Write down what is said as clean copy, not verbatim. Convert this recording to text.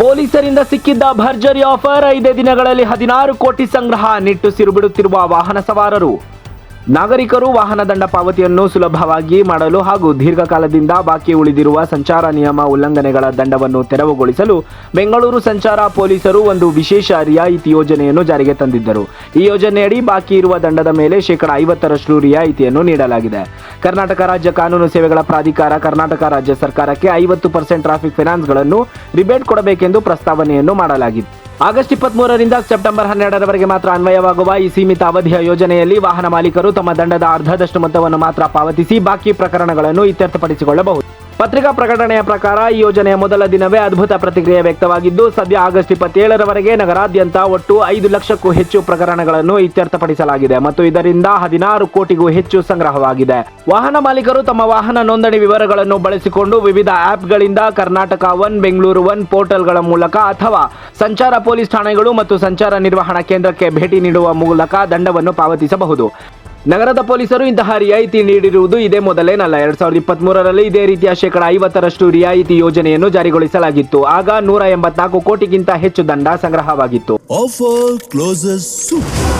ಪೊಲೀಸರಿಂದ ಸಿಕ್ಕಿದ್ದ ಭರ್ಜರಿ ಆಫರ್, 5 ದಿನಗಳಲ್ಲಿ 16 ಕೋಟಿ ಸಂಗ್ರಹ. ನಿಟ್ಟುಸಿರು ಬಿಡುತ್ತಿರುವ ವಾಹನ ಸವಾರರು. ನಾಗರಿಕರು ವಾಹನ ದಂಡ ಪಾವತಿಯನ್ನು ಸುಲಭವಾಗಿ ಮಾಡಲು ಹಾಗೂ ದೀರ್ಘಕಾಲದಿಂದ ಬಾಕಿ ಉಳಿದಿರುವ ಸಂಚಾರ ನಿಯಮ ಉಲ್ಲಂಘನೆಗಳ ದಂಡವನ್ನು ತೆರವುಗೊಳಿಸಲು ಬೆಂಗಳೂರು ಸಂಚಾರ ಪೊಲೀಸರು ಒಂದು ವಿಶೇಷ ರಿಯಾಯಿತಿ ಯೋಜನೆಯನ್ನು ಜಾರಿಗೆ ತಂದಿದ್ದರು. ಈ ಯೋಜನೆಯಡಿ ಬಾಕಿ ಇರುವ ದಂಡದ ಮೇಲೆ 50% ರಿಯಾಯಿತಿಯನ್ನು ನೀಡಲಾಗಿದೆ. ಕರ್ನಾಟಕ ರಾಜ್ಯ ಕಾನೂನು ಸೇವೆಗಳ ಪ್ರಾಧಿಕಾರ ಕರ್ನಾಟಕ ರಾಜ್ಯ ಸರ್ಕಾರಕ್ಕೆ 50% ಟ್ರಾಫಿಕ್ ಫೈನಾನ್ಸ್ಗಳನ್ನು ರಿಬೇಟ್ ಕೊಡಬೇಕೆಂದು ಪ್ರಸ್ತಾವನೆಯನ್ನು ಮಾಡಲಾಗಿತ್ತು. ಆಗಸ್ಟ್ 23ರಿಂದ ಸೆಪ್ಟೆಂಬರ್ 12ರವರೆಗೆ ಮಾತ್ರ ಅನ್ವಯವಾಗುವ ಈ ಸೀಮಿತ ಅವಧಿಯ ಯೋಜನೆಯಲ್ಲಿ ವಾಹನ ಮಾಲೀಕರು ತಮ್ಮ ದಂಡದ ಅರ್ಧದಷ್ಟು ಮೊತ್ತವನ್ನು ಮಾತ್ರ ಪಾವತಿಸಿ ಬಾಕಿ ಪ್ರಕರಣಗಳನ್ನು ಇತ್ಯರ್ಥಪಡಿಸಿಕೊಳ್ಳಬಹುದು. ಪತ್ರಿಕಾ ಪ್ರಕಟಣೆಯ ಪ್ರಕಾರ ಈ ಯೋಜನೆಯ ಮೊದಲ ದಿನವೇ ಅದ್ಭುತ ಪ್ರತಿಕ್ರಿಯೆ ವ್ಯಕ್ತವಾಗಿದ್ದು, ಸದ್ಯ ಆಗಸ್ಟ್ 27ರವರೆಗೆ ನಗರಾದ್ಯಂತ ಒಟ್ಟು 5 ಲಕ್ಷಕ್ಕೂ ಹೆಚ್ಚು ಪ್ರಕರಣಗಳನ್ನು ಇತ್ಯರ್ಥಪಡಿಸಲಾಗಿದೆ ಮತ್ತು ಇದರಿಂದ 16 ಕೋಟಿಗೂ ಹೆಚ್ಚು ಸಂಗ್ರಹವಾಗಿದೆ. ವಾಹನ ಮಾಲೀಕರು ತಮ್ಮ ವಾಹನ ನೋಂದಣಿ ವಿವರಗಳನ್ನು ಬಳಸಿಕೊಂಡು ವಿವಿಧ ಆಪ್ಗಳಿಂದ ಕರ್ನಾಟಕ ಒನ್, ಬೆಂಗಳೂರು ಒನ್ ಪೋರ್ಟಲ್ಗಳ ಮೂಲಕ ಅಥವಾ ಸಂಚಾರ ಪೊಲೀಸ್ ಠಾಣೆಗಳು ಮತ್ತು ಸಂಚಾರ ನಿರ್ವಹಣಾ ಕೇಂದ್ರಕ್ಕೆ ಭೇಟಿ ನೀಡುವ ಮೂಲಕ ದಂಡವನ್ನು ಪಾವತಿಸಬಹುದು. ನಗರದ ಪೊಲೀಸರು ಇಂತಹ ರಿಯಾಯಿತಿ ನೀಡಿರುವುದು ಇದೇ ಮೊದಲೇನಲ್ಲ. 2023ರಲ್ಲಿ ಇದೇ ರೀತಿಯ 50% ರಿಯಾಯಿತಿ ಯೋಜನೆಯನ್ನು ಜಾರಿಗೊಳಿಸಲಾಗಿತ್ತು. ಆಗ 184 ಕೋಟಿಗಿಂತ ಹೆಚ್ಚು ದಂಡ ಸಂಗ್ರಹವಾಗಿತ್ತು. Offer closes super.